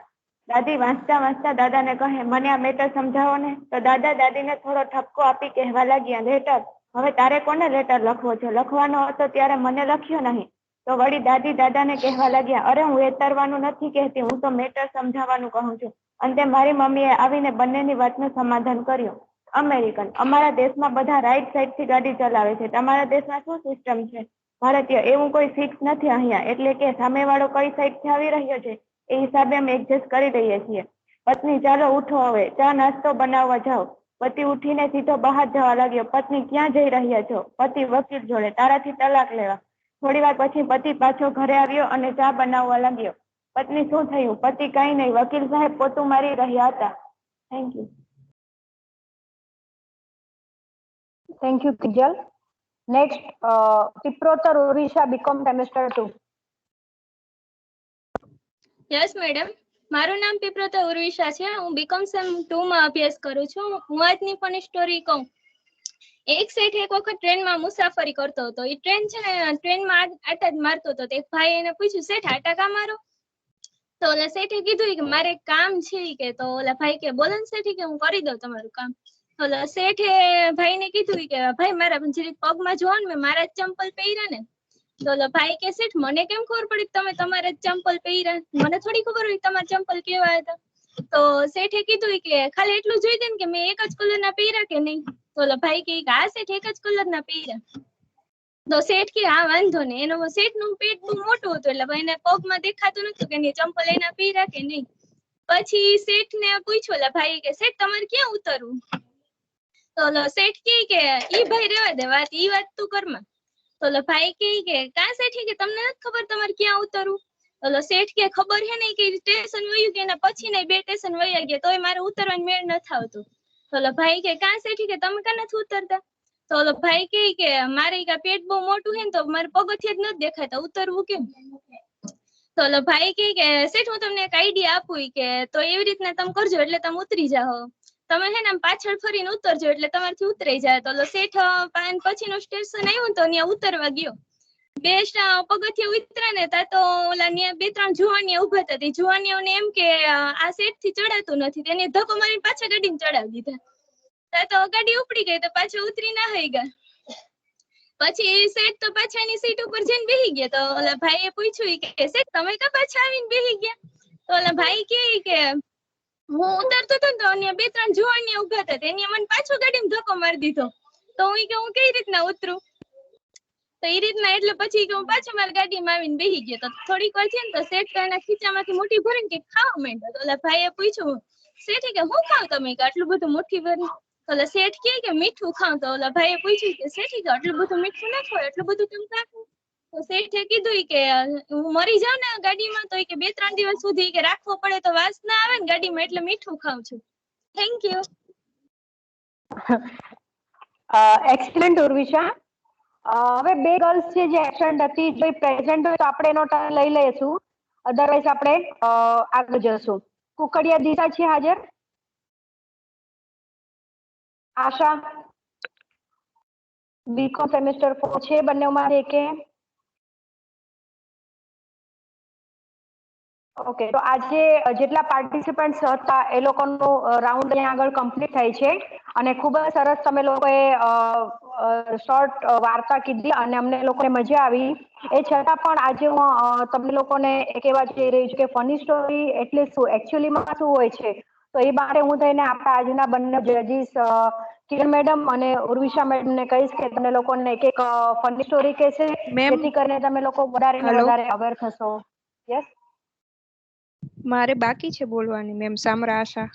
દાદી વાંચતા વાંચતા દાદાને કહે, મને આ મેટર સમજાવો ને. તો દાદા દાદીને થોડો ઠપકો આપી કહેવા લાગ્યા, લેટર? હવે તારે કોને લેટર લખવો છે? લખવાનો હતો ત્યારે મને લખ્યો નહીં. તો વળી દાદી દાદાને કહેવા લાગ્યા, અરે હું એતરવાનું નથી કહેતી, હું તો મેટર સમજાવવાનું કહું છું. અંતે મારી મમ્મીએ આવીને બંનેની વાતનું સમાધાન કર્યું. અમેરિકન, અમારા દેશમાં બધા રાઈટ સાઈડથી ગાડી ચલાવે છે. તમારા દેશમાં શું સિસ્ટમ છે? ભારતીય, એવું કોઈ ફિક્સ નથી અહીંયા, એટલે કે સામેવાળો કઈ સાઈડથી આવી રહ્યો છે એ હિસાબે અમે એડજસ્ટ કરી દઈએ છીએ. પત્ની, ચાલો ઉઠો હવે, ચા નાસ્તો બનાવવા જાઓ. પતિ ઉઠીને સીધો બહાર જવા લાગ્યો. પત્ની, ક્યાં જઈ રહ્યા છો? પતિ, વકીલ જોડે, તારાથી તલાક લેવા. થોડી વાર પછી પતિ પાછો ઘરે આવ્યો અને ચા બનાવવા લાગ્યો. પત્ની, શું થયું? પતિ, કઈ નહીં, વકીલ સાહેબ પોતું મારી રહ્યા હતા. Thank you. Thank you Kinjal. Next Piprotar Orisha, B Com semester 2. Yes madam, મારું નામ પિપ્રોતર ઉર્વિશા છે. હું બીકોમ સેમ 2 માં અભ્યાસ કરું છું. હું આજની ફની સ્ટોરી કહું. એક શેઠ એક વખત ટ્રેનમાં મુસાફરી કરતો હતો. એ ટ્રેન છે ને ટ્રેનમાં આટા જ મારતો હતો. એક ભાઈ એને પૂછ્યું, શેઠ આટા કા મારો? તો ઓલા શેઠે કીધું કે મારે કામ છે કે. તો ઓલા ભાઈ કે, બોલો ને શેઠ કે હું કરી દઉં તમારું કામ. તો ઓલા શેઠે ભાઈને કીધું કે ભાઈ મારા જરીક પગમાં જોવો ને, મેં મારા જ ચંપલ પહેર્યા ને. તો ઓલા ભાઈ કે, શેઠ મને કેમ ખબર પડી તમે તમારા જ ચંપલ પહેર્યા? મને થોડી ખબર હોય તમારા ચંપલ કેવા હતા. તો શેઠે કીધું કે ખાલી એટલું જોઈ દે ને કે મેં એક જ કલરના પહેર્યા કે નહીં. તો ઓલા ભાઈ કે હા શેઠ એક જ કલરના પહેર્યા. તો શેઠ કે હા વાંધો નહીં. એનો શેઠનું પેટ બહુ મોટું હતું એટલે એને પગમાં દેખાતું નતું કે ચંપલ એના પહેર્યા કે નહીં. પછી શેઠને પૂછ્યું ઓલા ભાઈ કે, શેઠ તમારે ક્યાં ઉતરવું? તો ઓલો શેઠ કે ઈ ભાઈ રેવા દે વાત, ઈ વાત તું કરમાં. તો ઓલો ભાઈ કે કા શેઠ કે તમને નથી ખબર તમારે ક્યાં ઉતરવું? ઓલો શેઠ કે ખબર હે ને કે સ્ટેશન વયું કે એના પછી ને 2 સ્ટેશન વયા ગયા તોય મારે ઉતરવાની મેળ નથી આવતું. તો ઓલો ભાઈ કે કા શેઠ કે તમે કા નથી ઉતરતા? તો ઓલો ભાઈ કે મારે કા પેટ બહુ મોટું હે ને તો મારે પગથિયે જ નથી દેખાતા, ઉતરવું કેમ? તો ઓલો ભાઈ કે શેઠ હું તમને એક આઈડિયા આપું કે તો એવી રીતના તમે કરજો એટલે તમે ઉતરી જાઓ. તમે હે ને આમ પાછળ ફરીને ઉતરજો એટલે તમારથી ઉતરાઈ જાય. તો ઓલો શેઠ પછીનું સ્ટેશન આવ્યું ને તો ત્યાં ઉતરવા ગયો. 2 પગથિયે ઉતર્યા ને તા તો ઓલા 2-3 જુવાનિયા ઉભા હતા. તે જુવાનિયાઓને એમ કે આ શેઠ થી ચડાતું નથી. તેને ધક્કો મારીને પાછા ગાડીને ચડાવી દીધા. તા તો ગાડી ઉપડી ગઈ તો પાછા ઉતરી ના હઈ ગયા. પછી શેઠ તો પાછા એની સીટ ઉપર જઈને બેહી ગયા. તો ઓલા ભાઈએ પૂછ્યું કે શેઠ તમે કા પાછા આવીને બેહી ગયા? તો ઓલા ભાઈ કે હું ઉતરતો હતો ને તો અહીંયા 2-3 જુવાનિયા ઉભા હતા. તેને મને પાછો ગાડીમાં ધક્કો મારી દીધો. તો હું કઈ રીતના ઉતરું? તો એ રીતના એટલે પછી હું પાછો મારી ગાડીમાં આવીને બેહી ગયો. તો થોડીક વાર છે ને તો શેઠ એના ખીચામાંથી મુઠ્ઠી ભરીને કે ખાવા માંડ્યો. તો ઓલા ભાઈએ પૂછ્યું શેઠ કે હું ખાવ તમે કે આટલું બધું મુઠ્ઠી ભરી? તો ઓલા શેઠ કે મીઠું ખાવ. તો ઓલા ભાઈએ પૂછ્યું કે શેઠ કે આટલું બધું મીઠું ના ખાવ, એટલું બધું કેમ ખાવ? તો શેઠે કીધું કે હું મરી જાઉં ને ગાડીમાં તો કે 2-3 દિવસ સુધી કે રાખવો પડે તો વાસ ના આવે ને ગાડીમાં એટલે મીઠું ખાઉં છું. Thank you. એક્સલેન્ટ ઉર્વિશા. હવે 2 ગર્લ્સ છે જે એબસેન્ટ હતી, જો પ્રેઝન્ટ હોય તો આપણે એનો ટર્ન લઈ લઈશું, અધરવાઇઝ આપણે આગળ જશું. કુકડિયા દિશા છે હાજર? આશા બીકોમ સેમેસ્ટર 4 છે બંનેમાં એકે? ઓકે, તો આજે જેટલા પાર્ટિસિપન્ટ્સ હતા એ લોકોનો રાઉન્ડ અહીંયા આગળ કમ્પ્લીટ થાય છે અને ખૂબ જ સરસ તમે લોકોએ શોર્ટ વાર્તા કીધી અને અમને લોકોને મજા આવી. એ છતાં પણ આજે હું તમને લોકોને કહેવા જઈ રહી છું કે ફની સ્ટોરી એટલે શું, એકચ્યુઅલીમાં શું હોય છે. તો એ માટે હું થઈને આપણા આજના બંને જજીસ કિરણ મેડમ અને ઉર્વિશા મેડમ ને કહીશ કે તમે લોકોને એક એક ફની સ્ટોરી કહેશે, જેથી કરીને તમે લોકો વધારે ને વધારે અવેર થશો. યસ, મારે બાકી છે બોલવાની મેમ. સામરા આશા.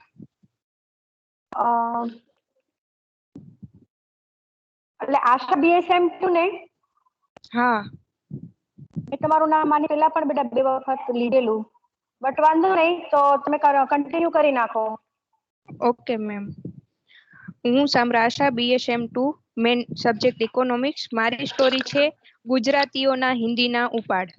એટલે આશા BSM2 ને? હા, મેં તમારું નામ આની પહેલા પણ બેટા 2 વખત લીધેલું, બટ વાંધો નહીં, તો તમે કન્ટિન્યુ કરી નાખો. Okay ma'am. હું સામરા આશા, BSM2, મેન સબ્જેક્ટ ઇકોનોમિક્સ. મારી સ્ટોરી છે ગુજરાતીઓના હિન્દીના ઉપાડ.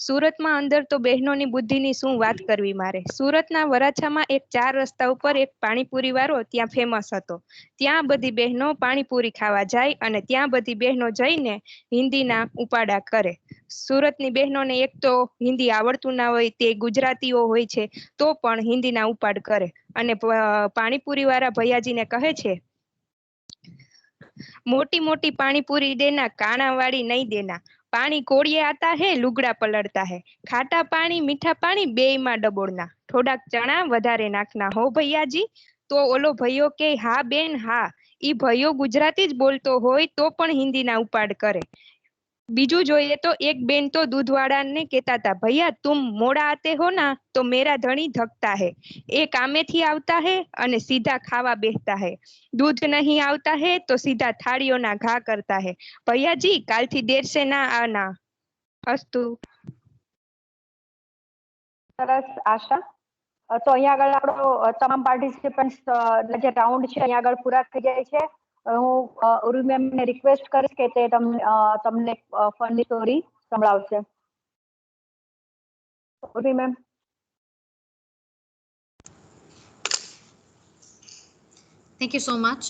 સુરતમાં અંદર તો બહેનોની બુદ્ધિની શું વાત કરવી મારે. સુરતના વરાછામાં એક 4 રસ્તા ઉપર એક પાણીપુરી વાળો ત્યાં ફેમસ હતો. ત્યાં બધી બહેનો પાણીપુરી ખાવા જાય અને ત્યાં બધી બહેનો જઈને હિન્દીના ઉપાડા કરે. સુરતની બહેનોને એક તો હિન્દી આવડતું ના હોય, તે ગુજરાતીઓ હોય છે, તો પણ હિન્દીના ઉપાડ કરે. અને પાણીપુરી વાળા ભૈયાજીને કહે છે, મોટી મોટી પાણીપુરી દેના, કાણા વાળી નહીં દેના. પાણી કોળિए आता है, લુગડા પલળતા है. ખાટા પાણી મીઠા પાણી બેયમાં ડબોળના. થોડાક ચણા વધારે નાખના હો ભૈયાજી. તો ઓલો ભૈયો કે, હા બેન હા. ઈ ભૈયો ગુજરાતી જ બોલતો હોય તો પણ હિન્દીના ઉપાડ કરે. બીજું જોઈએ તો એક બેન તો દૂધવાળાને કહેતા હતા, ભૈયા તુમ મોડા આતે હો ના તો મેરા ધણી ધકતા હે. એ કામેથી આવતા હે અને સીધા ખાવા બેસતા હે. दूध नहीं आता है तो सीधा थाड़ियों घा करता है. भैया जी કાલથી देर से ना आना. અસ્તુ. સરસ આશા. તો અહીંયા આગળ આપણો તમામ પાર્ટિસિપન્ટ્સ જે રાઉન્ડ છે અહીંયા આગળ પૂરા થઈ જાય છે. હું ઉર્વી મેમને રિક્વેસ્ટ કરીશ કે તે તમને ફની સ્ટોરી સંભળાવશે. Urvi ma'am. Thank you so much.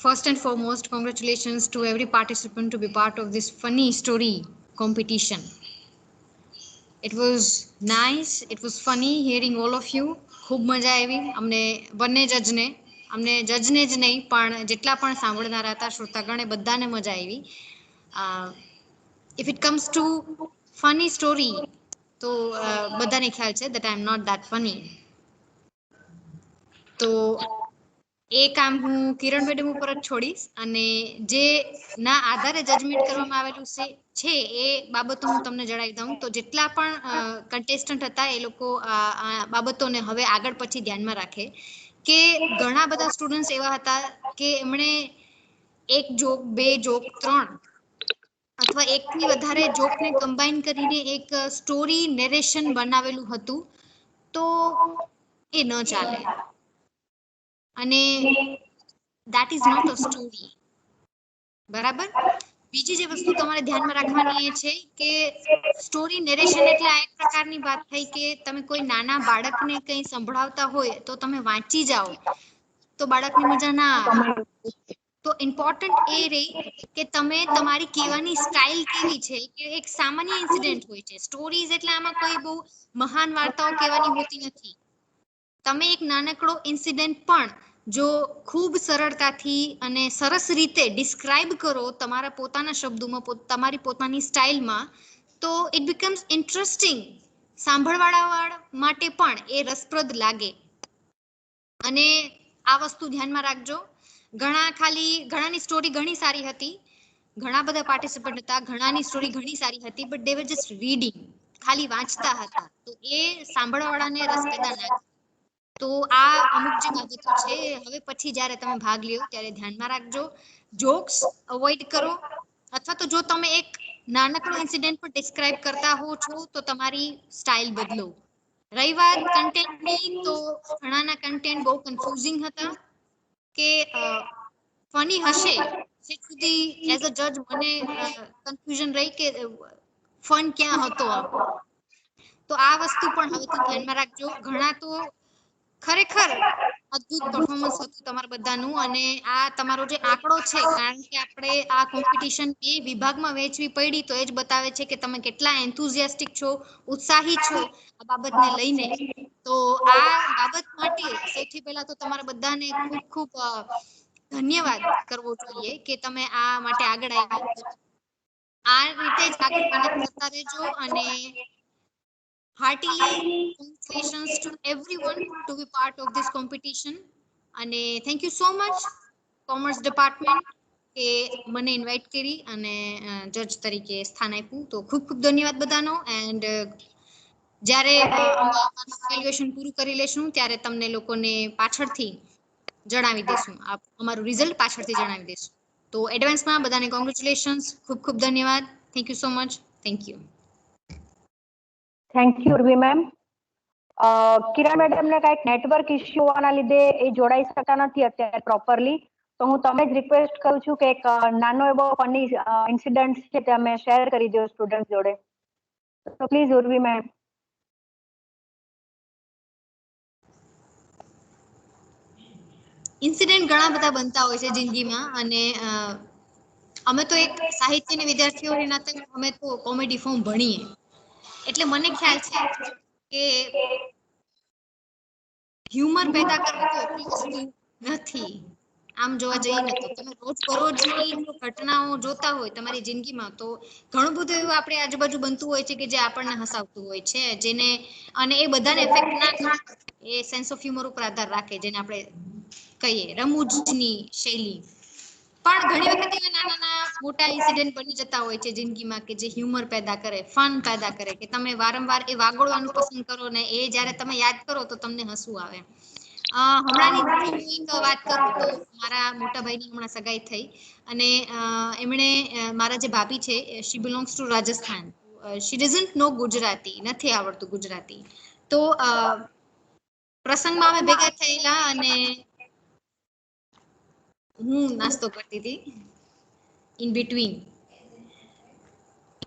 First and foremost, congratulations to every participant to be part of this funny story competition. It was nice, it was funny hearing all of you. ખૂબ મજા આવી અમને બંને જજને, અમને જજને જ નહીં પણ જેટલા પણ સાંભળનારા હતા શ્રોતાગણે બધાને મજા આવી. If it comes to funny story, તો બધાને ખ્યાલ છે that I am not that funny. તો એ કામ હું કિરણ મેડમ ઉપર જ છોડીશ અને જે ના આધારે જજમેન્ટ કરવામાં આવેલું છે એ બાબતો હું તમને જણાવી દઉં. તો જેટલા પણ કન્ટેસ્ટન્ટ હતા એ લોકો આ બાબતોને હવે આગળ પછી ધ્યાનમાં રાખે કે ઘણા બધા સ્ટુડન્ટ્સ એવા હતા કે એમણે 1 જોક 2 જોક 3 અથવા એકથી વધારે જોકને કમ્બાઈન કરીને એક સ્ટોરી નેરેશન બનાવેલું હતું, તો એ ન ચાલે. અને that is not a story. બરાબર. બીજી જે વસ્તુ તમારે ધ્યાનમાં રાખવાની એ છે કે સ્ટોરી નેરેશન એટલે આ એક પ્રકારની વાત થઈ કે તમે કોઈ નાના બાળકને કંઈ સંભળાવતા હોય તો તમે વાંચી જાઓ તો બાળકને મજા ના આવે. તો ઇમ્પોર્ટન્ટ એ રહી કે તમે તમારી કહેવાની સ્ટાઇલ કેવી છે કે એક સામાન્ય ઇન્સિડન્ટ હોય છે. સ્ટોરીઝ એટલે આમાં કોઈ બહુ મહાન વાર્તાઓ કહેવાની હોતી નથી. તમે એક નાનકડો ઇન્સિડન્ટ પણ જો ખૂબ સરળતાથી અને સરસ રીતે ડિસ્ક્રાઇબ કરો તમારા પોતાના શબ્દોમાં, તમારી પોતાની સ્ટાઇલમાં, તો ઇટ બીકમ્સ ઇન્ટરેસ્ટિંગ. સાંભળવાળા માટે પણ એ રસપ્રદ લાગે. અને આ વસ્તુ ધ્યાનમાં રાખજો. ઘણાની સ્ટોરી ઘણી સારી હતી, ઘણા બધા પાર્ટિસિપન્ટ હતા, ઘણાની સ્ટોરી ઘણી સારી હતી, but they were just reading, ખાલી વાંચતા હતા, તો એ સાંભળવાળાને રસ પેદા ના. તો આ અમુક જે બાબતો છે હવે પછી જ્યારે તમે ભાગ લ્યો ત્યારે ધ્યાનમાં રાખજો. જોક્સ અવોઇડ કરો, અથવા તો જો તમે એક નાનકડો ઇન્સિડન્ટ પણ ડિસ્ક્રાઇબ કરતા હો છો તો તમારી સ્ટાઇલ બદલો. રહી વાત કન્ટેન્ટની, તો ઘણાના કન્ટેન્ટ બહુ કન્ફ્યુઝિંગ હતા કે ફની હશે. સુધી એઝ અ જજ મને કન્ફ્યુઝન રહી કે ફન ક્યાં હતો આમ. તો આ વસ્તુ પણ હવેથી ધ્યાનમાં રાખજો. ઘણા તો ખરેખર અદ્ભુત પરફોર્મન્સ હતું તમારા બધાનું. અને આ તમારો જે આંકડો છે, કારણ કે આપણે આ કોમ્પિટિશન 2 વિભાગમાં વહેંચવી પડી, તો એ જ બતાવે છે કે તમે કેટલા એન્થુઝિયાસ્ટિક છો, ઉત્સાહી છો આ બાબતને લઈને. તો આ બાબત માટે સૌથી પહેલા તો તમારા બધાને ખૂબ ખૂબ ધન્યવાદ કરવો જોઈએ કે તમે આ માટે આગળ આવ્યા. આ રીતે જ આગળ મહેનત કરતા રહેજો અને heartily congratulations to everyone to be part of this competition. અને thank you so much commerce department કે મને ઇન્વાઇટ કરી અને જજ તરીકે સ્થાન આપ્યું. તો ખૂબ ખૂબ ધન્યવાદ બધાનો. એન્ડ જ્યારે અમે ઇવેલ્યુએશન પૂરું કરી લેશું ત્યારે તમને લોકોને પાછળથી જણાવી દેશું. અમારું રિઝલ્ટ પાછળથી જણાવી દેશું. તો એડવાન્સમાં બધાને કોંગ્રેચ્યુલેશન્સ. ખૂબ ખૂબ ધન્યવાદ. Thank you so much. Thank you. Thank you Urvi ma'am. Kiran madam ને કઈક નેટવર્ક ઇશ્યુ હોવાના લીધે એ જોડાઈ શકતા નથી અત્યારે પ્રોપરલી. તો હું તમે જ રિક્વેસ્ટ કરું છું કે એક નાનો એવો ફની ઇન્સિડન્ટ છે તે અમે શેર કરી દો સ્ટુડન્ટ જોડે. તો પ્લીઝ ઉર્વી મેમ. ઇન્સિડન્ટ ઘણા બધા બનતા હોય છે જિંદગીમાં. અને અમે તો એક સાહિત્યના વિદ્યાર્થીઓના નાતે અમે તો કોમેડી ફોર્મ ભણીએ એટલે મને ખ્યાલ છે કે હ્યુમર પેદા કરવું તો એટલી વસ્તુ નથી. આમ જોવા જઈએ ને તો તમે રોજબરોજની ઘટનાઓ જોતા હોય તમારી જિંદગીમાં તો ઘણું બધું એવું આપણે આજુબાજુ બનતું હોય છે કે જે આપણને હસાવતું હોય છે. જેને અને એ બધાને એફેક્ટ ના કરે. એ સેન્સ ઓફ હ્યુમર ઉપર આધાર રાખે જેને આપણે કહીએ રમૂજની શૈલી. પણ ઘણી વખત એવા નાના મોટા ઇન્સિડન્ટ બની જતા હોય છે જિંદગીમાં કે જે હ્યુમર પેદા કરે, ફન પેદા કરે, કે તમે વારંવાર એ વાગોળવાનું પસંદ કરો ને એ જ્યારે તમે યાદ કરો તો તમને હસવું આવે. હમણાંની હું એક વાત કરું તો મારા મોટા ભાઈની હમણાં સગાઈ થઈ અને એમણે મારા જે ભાભી છે she belongs to Rajasthan. She doesn't know Gujarati, નથી આવડતું ગુજરાતી. તો પ્રસંગમાં અમે ભેગા થયેલા અને હું નાસ્તો કરતી હતી ઇન બિટવીન.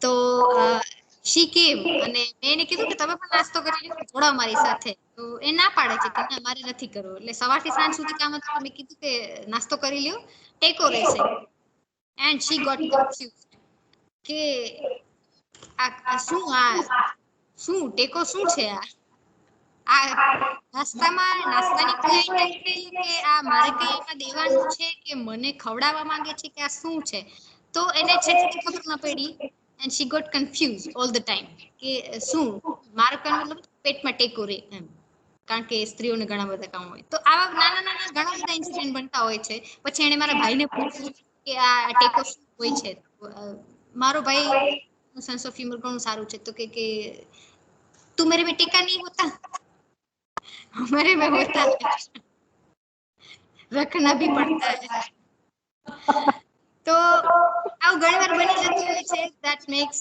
તો શી કેમ અને મેં એને કીધું કે તમે પણ નાસ્તો કરી લો, જોડાઓ મારી સાથે. તો એ ના પાડે છે કે ના મારે નથી કરવો. એટલે સવારથી સાંજ સુધી કામ હતું. મેં કીધું કે નાસ્તો કરી લ્યો, ટેકો રહેશે. એન્ડ શી ગોટ કન્ફ્યુઝ કે આ શું ટેકો શું છે? આ નાસ્તાની કોઈ આઈટમ છે કે આ મારે કઈ એમાં દેવાનું છે કે મને ખવડાવવા માંગે છે કે આ શું છે? તો એને છેલ્લે ખબર ના પડી and she got confuse all the time કે શું મારો કહેવાનો મતલબ પેટમાં ટેકો રહે એમ. કારણ કે સ્ત્રીઓને ઘણા બધા કામ હોય. તો આવા નાના નાના ઘણા બધા ઇન્સિડન્ટ બનતા હોય છે. પછી એને મારા ભાઈને પૂછ્યું કે આ ટેકો શું હોય છે? મારો ભાઈ સેન્સ ઓફ હ્યુમર ઘણું સારું છે. તો કે તું મેરે में टेका नहीं होता, हमारे में होता है, रखना भी પડતા है. તો આવું ઘણી વાર બની જતું હોય છે. That makes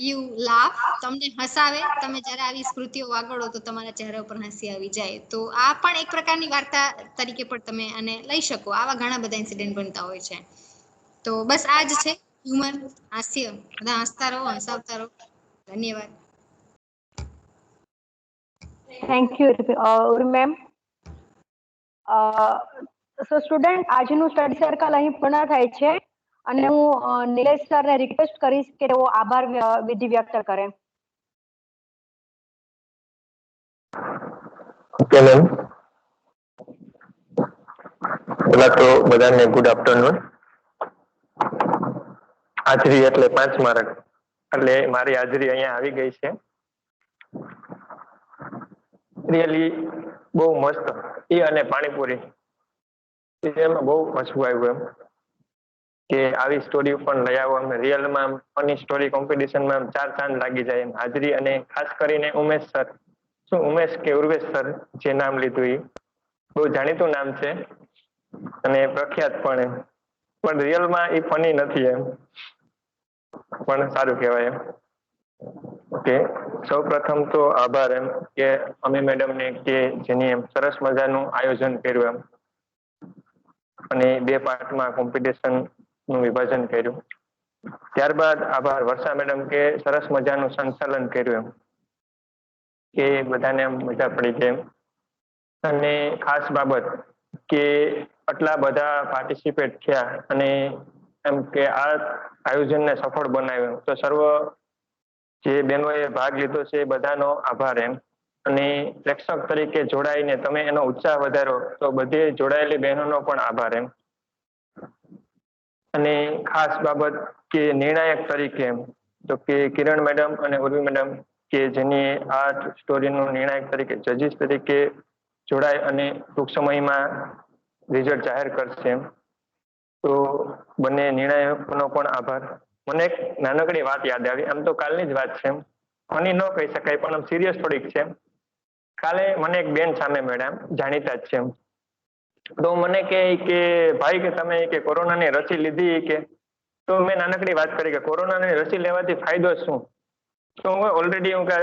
you laugh. તમને હસાવે. તમે જ્યારે આવી સ્મૃતિઓ વાગળો તો તમારા ચહેરા ઉપર હસી આવી જાય. તો આ પણ એક પ્રકારની વાર્તા તરીકે પણ તમે આને લઈ શકો. આવા ઘણા બધા ઇન્સિડન્ટ બનતા હોય છે. તો બસ આ જ છે હ્યુમર, હાસ્ય. બધા હસતા રહો, હસાવતા રહો. ધન્યવાદ. Thank you Urvi ma'am. So student આજનું સ્ટડી સર્કલ અહીં પૂર્ણ થાય છે અને હું નિલેશ સરને રિક્વેસ્ટ કરીશ કે તેઓ આભાર વિધિ વ્યક્ત કરે. Okay ma'am. પહેલા તો બધાને ગુડ આફ્ટરનૂન. હાજરી એટલે 5 માર્ક. એટલે મારી હાજરી અહીંયા આવી ગઈ છે. રિયલી બહુ મસ્ત. એ અને પાણીપુરી એમાં બહુ હસવું આવ્યું એમ કે આવી સ્ટોરી પણ લઈ આવો. અમે રિયલમાં ફની સ્ટોરી કોમ્પિટિશનમાં 4 ચાંદ લાગી જાય એમ. હાજરી અને ખાસ કરીને ઉમેશ સર, શું ઉમેશ કે ઉર્વેશ સર જે નામ લીધું એ બહુ જાણીતું નામ છે અને પ્રખ્યાત પણ રિયલમાં એ ફની નથી એમ. પણ સારું કહેવાય એમ. ઓકે, સૌ પ્રથમ તો આભાર એમ કે અમે મેડમને કે જેની એમ સરસ મજાનું આયોજન કર્યું એમ અને 2 પાર્ટમાં કોમ્પિટિશન નું વિભાજન કર્યું. ત્યારબાદ આભાર વર્ષા મેડમ કે સરસ મજાનું સંચાલન કર્યું એમ કે બધાને મજા પડી ગઈ એમ. અને ખાસ બાબત કે આટલા બધા પાર્ટિસિપેટ થયા અને એમ કે આ આયોજનને સફળ બનાવ્યું. તો સર્વ જે બહેનોએ ભાગ લીધો છે એ બધાનો આભાર એમ. અને પ્રેક્ષક તરીકે જોડાઈને તમે એનો ઉત્સાહ વધારો તો બધે જોડાયેલી બહેનોનો પણ આભાર એમ. અને ખાસ બાબત કે નિર્ણાયક તરીકે એમ તો કે કિરણ મેડમ અને ઉર્વી મેડમ કે જેની આ સ્ટોરીનો નિર્ણાયક તરીકે જજીસ તરીકે જોડાય અને ટૂંક સમયમાં રિઝલ્ટ જાહેર કરશે એમ. તો બંને નિર્ણાયકોનો પણ આભાર. મને એક નાનકડી વાત યાદ આવી, આમ તો કાલની જ વાત છે એમ, ફની ન કહી શકાય પણ આમ સિરિયસ થોડીક છે. કાલે મને એક બેન સામે મળ્યા, જાણીતા જ છે એમ. તો મને કહે કે ભાઈ કે તમે કે કોરોનાની રસી લીધી કે? તો મેં નાનકડી વાત કરી કે કોરોનાની રસી લેવાથી ફાયદો શું? તો હું ઓલરેડી હું કે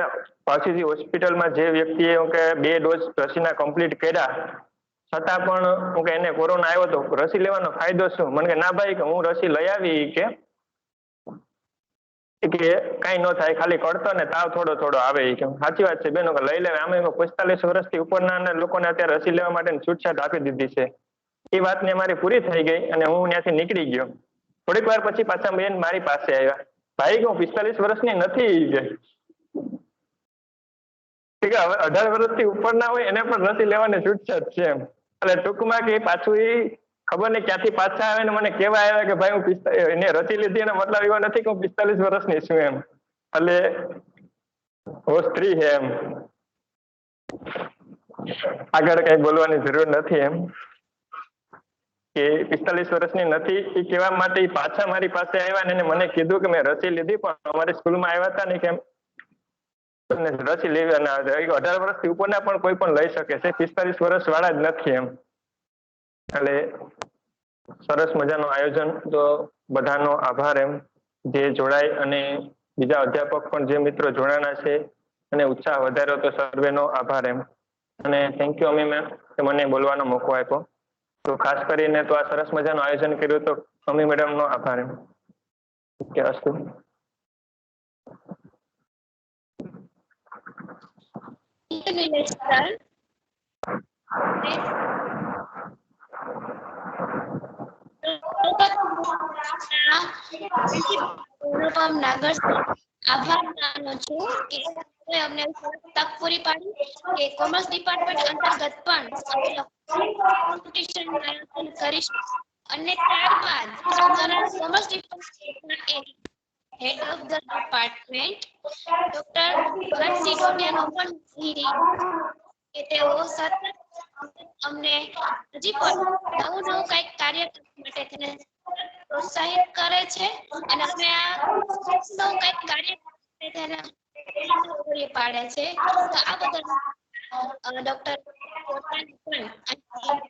પાછળથી હોસ્પિટલમાં જે વ્યક્તિએ હું કે 2 ડોઝ રસીના કમ્પ્લીટ કર્યા છતાં પણ હું કે એને કોરોના આવ્યો તો રસી લેવાનો ફાયદો શું? મને કે ના ભાઈ કે હું રસી લઈ આવી કે કાંઈ ન થાય, ખાલી કળતર ને તાવ થોડો થોડો આવે. કે સાચી વાત છે બેનો, કે લઈ લેવાય. આમે 45 વર્ષથી ઉપરના લોકોને અત્યારે રસી લેવા માટેની છૂટછાટ આપી દીધી છે. એ વાતને મારી પૂરી થઈ ગઈ અને હું ત્યાંથી નીકળી ગયો. થોડીક વાર પછી પાછા બેન મારી પાસે આવ્યા, ભાઈ કે હું 45 વર્ષની નથી કે હવે 18 વર્ષથી ઉપરના હોય એને પણ રસી લેવાની છૂટછાટ છે એમ. એટલે ટૂંકમાં કે પાછું એ ખબર નહીં ક્યાંથી પાછા આવે ને મને કહેવા આવ્યા કે ભાઈ હું એને રસી લીધી એનો મતલબ એવો નથી કે હું 45 વર્ષની છું એમ. એટલે હું સ્ત્રી છે એમ. આગળ કઈ બોલવાની જરૂર નથી એમ. કે 45 વર્ષની નથી એ કહેવા માટે પાછા મારી પાસે આવ્યા ને મને કીધું કે મેં રસી લીધી પણ અમારી સ્કૂલમાં આવ્યા હતા ને કે રસી લેવી ના 18 વર્ષથી ઉપરના પણ કોઈ પણ લઈ શકે છે, 45 વર્ષ વાળા જ નથી એમ. એટલે સરસ મજાનું આયોજન, તો બધાનો આભાર એમ જે જોડાય અને બીજા અધ્યાપક પણ જે મિત્રો જોડાણા છે અને ઉત્સાહ વધાર્યો તો સર્વેનો આભાર એમ. અને થેન્ક યુ અમી મેમ કે મને બોલવાનો મોકો આપ્યો. તો ખાસ કરીને તો આ સરસ મજાનું આયોજન કર્યું તો અમી મેડમનો આભાર એમ. કે અસ્તુ. આભાર માનું છું કે અમને તક પૂરી પાડી કે કોમર્સ ડિપાર્ટમેન્ટ અંતર્ગત પણ કોમ્પિટિશન આયોજન કરીશું. અને ત્યારબાદ commerce department head of the department doctor Bharatsinh ડોડિયાનો પણ કે તેઓ સતત અમને હજી પણ નવું કંઈક કાર્ય માટે તેને પ્રોત્સાહિત કરે છે અને અમે આ નવું કંઈક કાર્ય તેને પૂરી પાડે છે. તો આ બદલ ડોક્ટર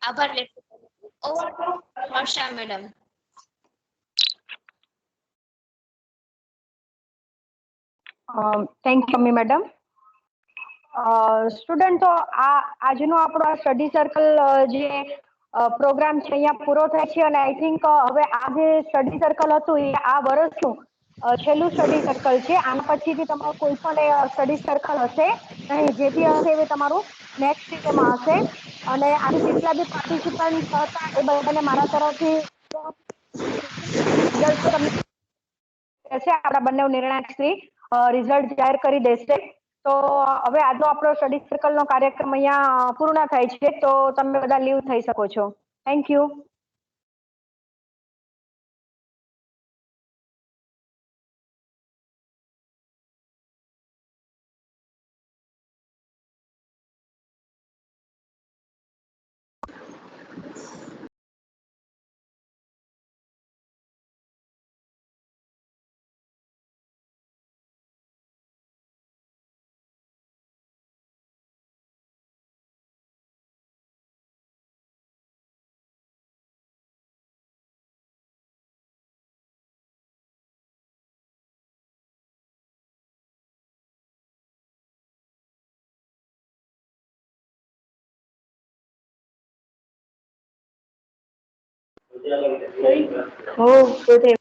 આભાર વ્યક્ત કરું છું. Over Harsha madam. Thank you Ami madam. સ્ટુડન્ટો આજનો આપણો આ સ્ટડી સર્કલ જે પ્રોગ્રામ છે અહીંયા પૂરો થાય છે અને આઈ થિંક હવે આ જે સ્ટડી સર્કલ હતું એ આ વર્ષનું છેલ્લું સ્ટડી સર્કલ છે. આના પછીથી તમારું કોઈ પણ સ્ટડી સર્કલ હશે નહીં, જે બી હશે એ તમારું નેક્સ્ટ યરમાં હશે. અને આજે જેટલા બી પાર્ટિસિપન્ટ હતા એ બધાને મારા તરફથી રિઝલ્ટ તમને આપણા બંને નિર્ણાયક શ્રી રિઝલ્ટ જાહેર કરી દેશે. તો હવે આજનો આપણો સ્ટડી સર્કલનો કાર્યક્રમ અહીંયા પૂર્ણ થાય છે. તો તમે બધા લીવ થઈ શકો છો. Thank you. Oh, good.